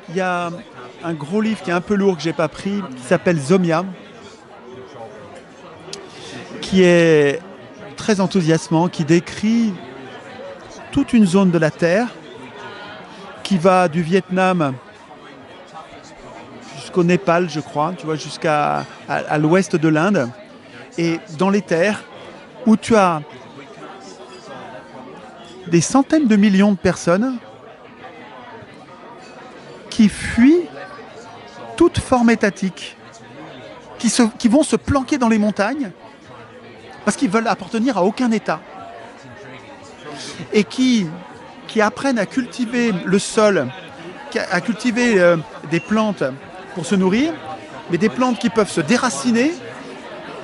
Il y a un gros livre qui est un peu lourd que j'ai pas pris, qui s'appelle Zomia, qui est très enthousiasmant, qui décrit toute une zone de la Terre qui va du Vietnam jusqu'au Népal, je crois, tu vois, à l'ouest de l'Inde, et dans les terres où tu as des centaines de millions de personnes qui fuient toute forme étatique, qui vont se planquer dans les montagnes parce qu'ils veulent appartenir à aucun État et qui apprennent à cultiver le sol, à cultiver des plantes pour se nourrir, mais des plantes qui peuvent se déraciner.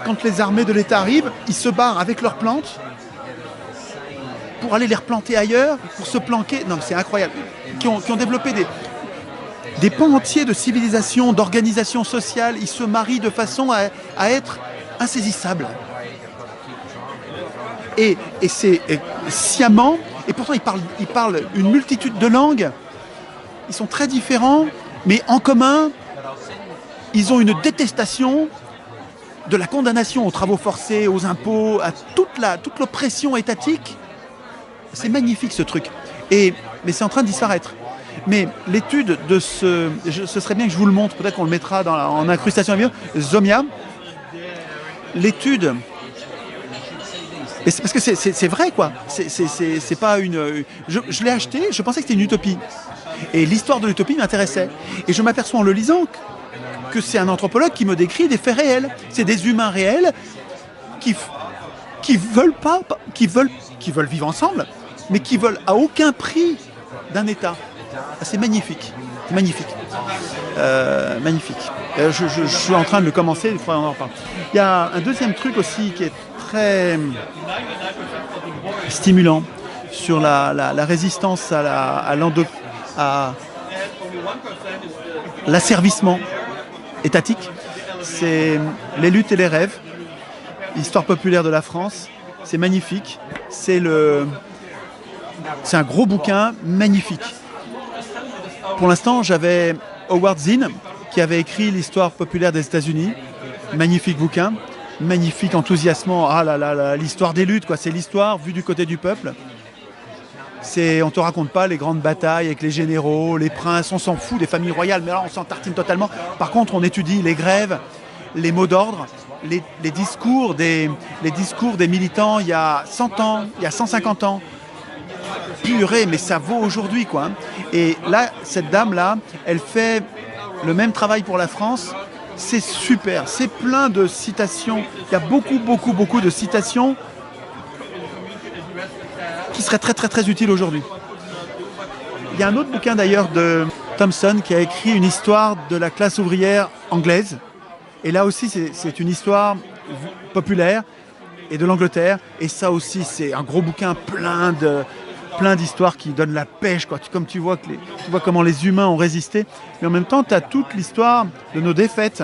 Quand les armées de l'État arrivent, ils se barrent avec leurs plantes pour aller les replanter ailleurs, pour se planquer. Non, mais c'est incroyable. Qui ont développé des pans entiers de civilisation, d'organisation sociale. Ils se marient de façon à être insaisissables. Et c'est sciemment, et pourtant ils parlent une multitude de langues. Ils sont très différents, mais en commun, ils ont une détestation de la condamnation aux travaux forcés, aux impôts, à toute l'oppression étatique. C'est magnifique ce truc. Mais c'est en train de disparaître. Mais l'étude de ce serait bien que je vous le montre, peut-être qu'on le mettra en incrustation à vidéo, Zomia. L'étude, parce que c'est vrai quoi. C'est pas une. Je l'ai acheté, je pensais que c'était une utopie. Et l'histoire de l'utopie m'intéressait. Et je m'aperçois en le lisant que c'est un anthropologue qui me décrit des faits réels. C'est des humains réels qui veulent vivre ensemble, mais qui veulent à aucun prix d'un État. C'est magnifique. C'est magnifique. Magnifique. Je suis en train de le commencer, il faudra en reparler. Il y a un deuxième truc aussi qui est très stimulant sur la résistance à l'asservissement étatique. C'est les luttes et les rêves, l'histoire populaire de la France. C'est magnifique. C'est un gros bouquin magnifique. Pour l'instant, j'avais Howard Zinn qui avait écrit l'histoire populaire des États-Unis. Magnifique bouquin, magnifique, enthousiasmant. Ah là là là, l'histoire des luttes, quoi. C'est l'histoire vue du côté du peuple. On te raconte pas les grandes batailles avec les généraux, les princes, on s'en fout des familles royales, mais là on s'en tartine totalement. Par contre, on étudie les grèves, les mots d'ordre, les discours des militants il y a 100 ans, il y a 150 ans. Purée, mais ça vaut aujourd'hui, quoi. Et là, cette dame-là, elle fait le même travail pour la France. C'est super, c'est plein de citations. Il y a beaucoup, beaucoup, beaucoup de citations qui serait très très très utile aujourd'hui. Il y a un autre bouquin d'ailleurs de Thompson qui a écrit une histoire de la classe ouvrière anglaise. Et là aussi c'est une histoire populaire et de l'Angleterre. Et ça aussi c'est un gros bouquin plein d'histoires qui donnent la pêche, quoi. Comme tu vois comment les humains ont résisté. Mais en même temps tu as toute l'histoire de nos défaites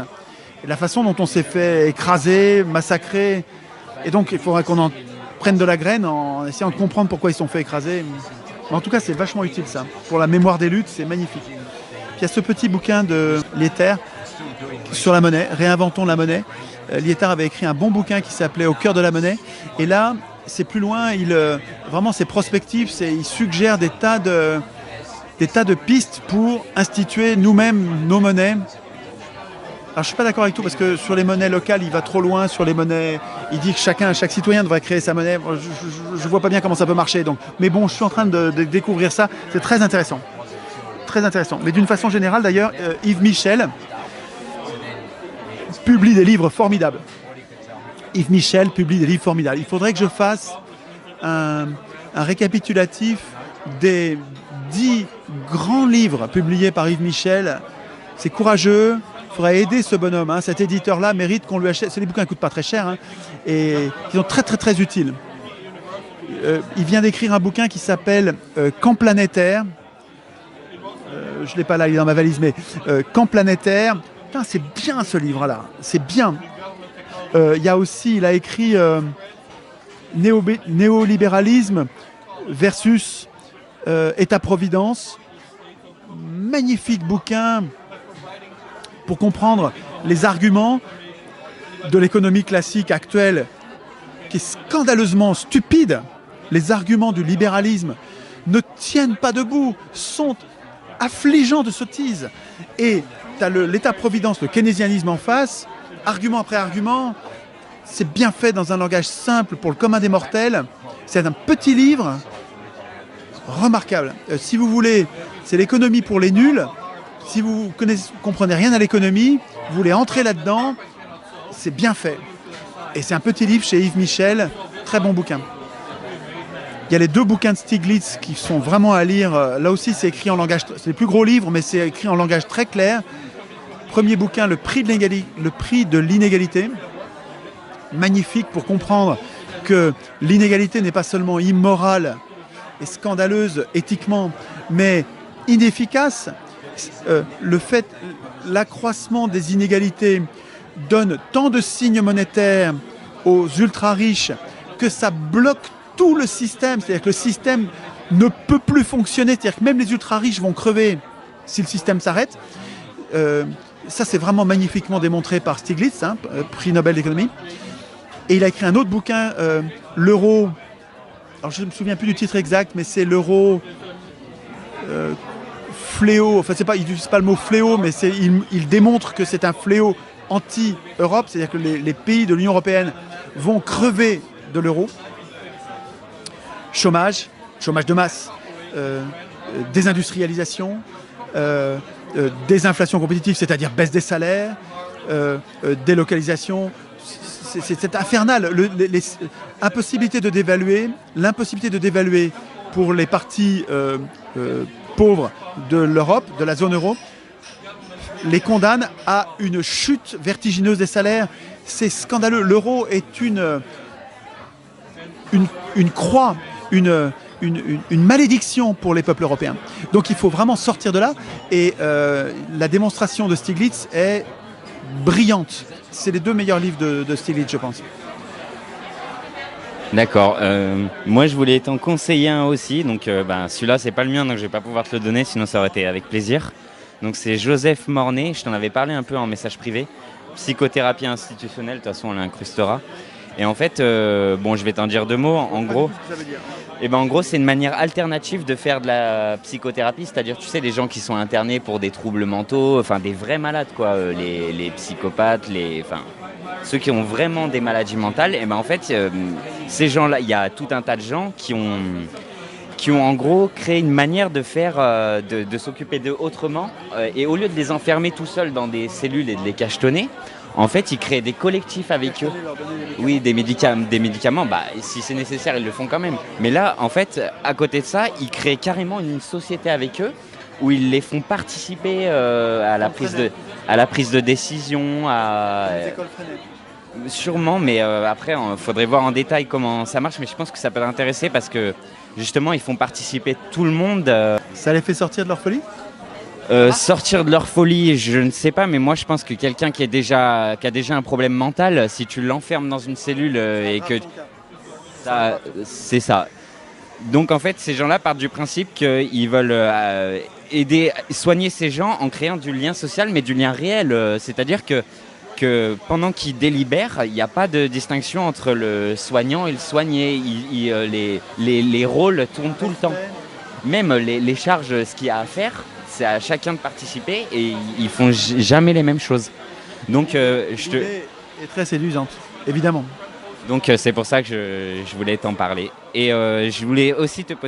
et la façon dont on s'est fait écraser, massacrer. Et donc il faudrait qu'on en prennent de la graine en essayant de comprendre pourquoi ils se sont fait écraser. Mais en tout cas, c'est vachement utile ça. Pour la mémoire des luttes, c'est magnifique. Puis il y a ce petit bouquin de Liétard sur la monnaie, Réinventons la monnaie. Liétard avait écrit un bon bouquin qui s'appelait Au cœur de la monnaie. Et là, c'est plus loin, vraiment c'est prospectif, il suggère des tas de pistes pour instituer nous-mêmes nos monnaies. Alors je ne suis pas d'accord avec tout parce que sur les monnaies locales, il va trop loin. Sur les monnaies, il dit que chaque citoyen devrait créer sa monnaie. Je ne vois pas bien comment ça peut marcher. Donc. Mais bon, je suis en train de découvrir ça. C'est très intéressant. Très intéressant. Mais d'une façon générale, d'ailleurs, Yves Michel publie des livres formidables. Yves Michel publie des livres formidables. Il faudrait que je fasse un récapitulatif des 10 grands livres publiés par Yves Michel. C'est courageux. Il faudrait aider ce bonhomme, hein. Cet éditeur-là mérite qu'on lui achète. C'est des bouquins qui ne coûtent pas très cher, hein, et qui sont très très très utiles. Il vient d'écrire un bouquin qui s'appelle Camp planétaire. Je ne l'ai pas là, il est dans ma valise, mais Camp planétaire. Putain, c'est bien ce livre-là, c'est bien. Il a écrit Néolibéralisme versus État-providence. magnifique bouquin pour comprendre les arguments de l'économie classique actuelle, qui est scandaleusement stupide. Les arguments du libéralisme ne tiennent pas debout, sont affligeants de sottises. Et tu as l'État-providence, le keynésianisme en face, argument après argument. C'est bien fait dans un langage simple pour le commun des mortels. C'est un petit livre remarquable. Si vous voulez, c'est l'économie pour les nuls. Si vous comprenez rien à l'économie, vous voulez entrer là-dedans, c'est bien fait. Et c'est un petit livre chez Yves Michel, très bon bouquin. Il y a les 2 bouquins de Stiglitz qui sont vraiment à lire. Là aussi, c'est écrit en langage, c'est les plus gros livres, mais c'est écrit en langage très clair. Premier bouquin, le prix de l'inégalité. Magnifique pour comprendre que l'inégalité n'est pas seulement immorale et scandaleuse éthiquement, mais inefficace. L'accroissement des inégalités donne tant de signes monétaires aux ultra-riches que ça bloque tout le système. C'est-à-dire que le système ne peut plus fonctionner. C'est-à-dire que même les ultra-riches vont crever si le système s'arrête. Ça, c'est vraiment magnifiquement démontré par Stiglitz, prix Nobel d'économie. Et il a écrit un autre bouquin, l'euro. Alors je ne me souviens plus du titre exact, mais c'est l'euro fléau. Enfin, c'est pas, il n'utilise pas le mot fléau, mais il démontre que c'est un fléau anti-Europe, c'est-à-dire que les pays de l'Union européenne vont crever de l'euro. Chômage de masse, désindustrialisation, désinflation compétitive, c'est-à-dire baisse des salaires, délocalisation. C'est infernal. L'impossibilité de dévaluer pour les parties pauvres de l'Europe, de la zone euro, les condamne à une chute vertigineuse des salaires. C'est scandaleux. L'euro est une croix, une malédiction pour les peuples européens. Donc il faut vraiment sortir de là. Et la démonstration de Stiglitz est brillante. C'est les 2 meilleurs livres de Stiglitz, je pense. D'accord. Moi, je voulais t'en conseiller un aussi. Donc, celui-là, c'est pas le mien, donc je vais pas pouvoir te le donner, sinon ça aurait été avec plaisir. Donc, c'est Joseph Mornet. Je t'en avais parlé un peu en message privé. Psychothérapie institutionnelle. De toute façon, on l'incrustera. Et en fait, je vais t'en dire 2 mots. En gros, en gros, c'est une manière alternative de faire de la psychothérapie. C'est-à-dire, tu sais, les gens qui sont internés pour des troubles mentaux, enfin des vrais malades, quoi, les psychopathes, ceux qui ont vraiment des maladies mentales. Et en fait, ces gens-là, il y a tout un tas de gens qui ont en gros créé une manière de faire, de s'occuper d'eux autrement. Et au lieu de les enfermer tout seuls dans des cellules et de les cachetonner, en fait, ils créent des collectifs avec eux. Oui, des médicaments, si c'est nécessaire, ils le font quand même. Mais là, en fait, à côté de ça, ils créent carrément une société avec eux où ils les font participer à la prise de décision. Sûrement, mais après, il faudrait voir en détail comment ça marche. Mais je pense que ça peut l'intéresser parce que, justement, ils font participer tout le monde. Ça les fait sortir de leur folie ? Sortir de leur folie, je ne sais pas, mais moi je pense que quelqu'un qui a déjà un problème mental, si tu l'enfermes dans une cellule et que c'est ça. Donc en fait, ces gens-là partent du principe qu'ils veulent soigner ces gens en créant du lien social, mais du lien réel. C'est-à-dire que pendant qu'ils délibèrent, il n'y a pas de distinction entre le soignant et le soigné. Les rôles tournent tout le temps. Même les charges, ce qu'il y a à faire, c'est à chacun de participer et ils font jamais les mêmes choses. Donc L'idée est très séduisante, évidemment. Donc c'est pour ça que je voulais t'en parler. Et je voulais aussi te poser